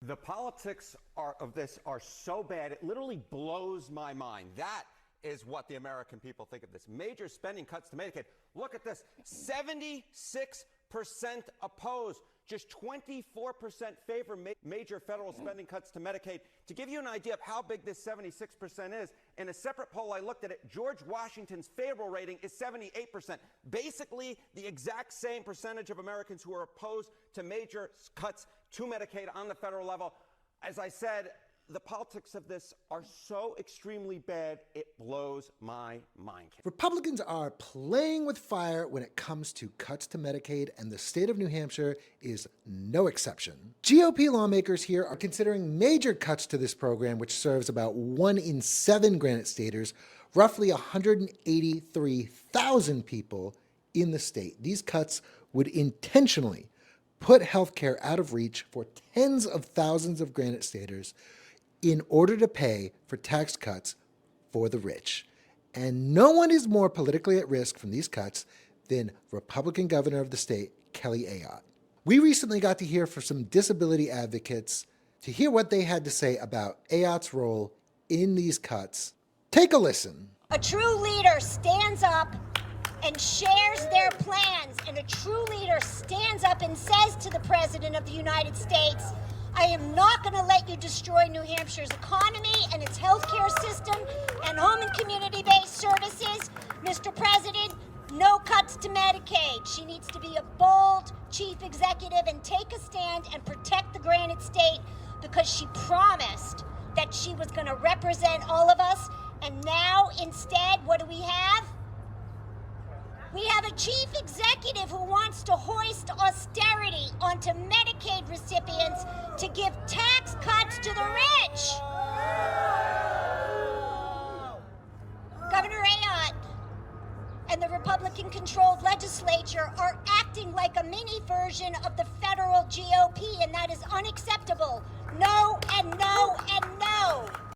The politics of this are so bad, it literally blows my mind. That is what the American people think of this. Major spending cuts to Medicaid. Look at this, 76% opposed, just 24% favor major federal spending cuts to Medicaid. To give you an idea of how big this 76% is, in a separate poll I looked at it, George Washington's favorable rating is 78%. Basically, the exact same percentage of Americans who are opposed to major cuts to Medicaid on the federal level. As I said, the politics of this are so extremely bad, it blows my mind. Republicans are playing with fire when it comes to cuts to Medicaid, and the state of New Hampshire is no exception. GOP lawmakers here are considering major cuts to this program, which serves about 1 in 7 Granite Staters, roughly 183,000 people in the state. These cuts would intentionally put healthcare out of reach for tens of thousands of Granite Staters in order to pay for tax cuts for the rich. And no one is more politically at risk from these cuts than Republican governor of the state, Kelly Ayotte. We recently got to hear from some disability advocates to hear what they had to say about Ayotte's role in these cuts. Take a listen. A true leader stands up and shares their plans, and a true leader stands up and says to the President of the United States, I am not going to let you destroy New Hampshire's economy and its healthcare system and home and community-based services. Mr. President, no cuts to Medicaid. She needs to be a bold chief executive and take a stand and protect the Granite State, because she promised that she was going to represent all of us. And now, instead, what do we have? We have a chief executive who wants to hoist austerity onto Medicaid recipients to give tax cuts to the rich. Governor Ayotte and the Republican-controlled legislature are acting like a mini version of the federal GOP.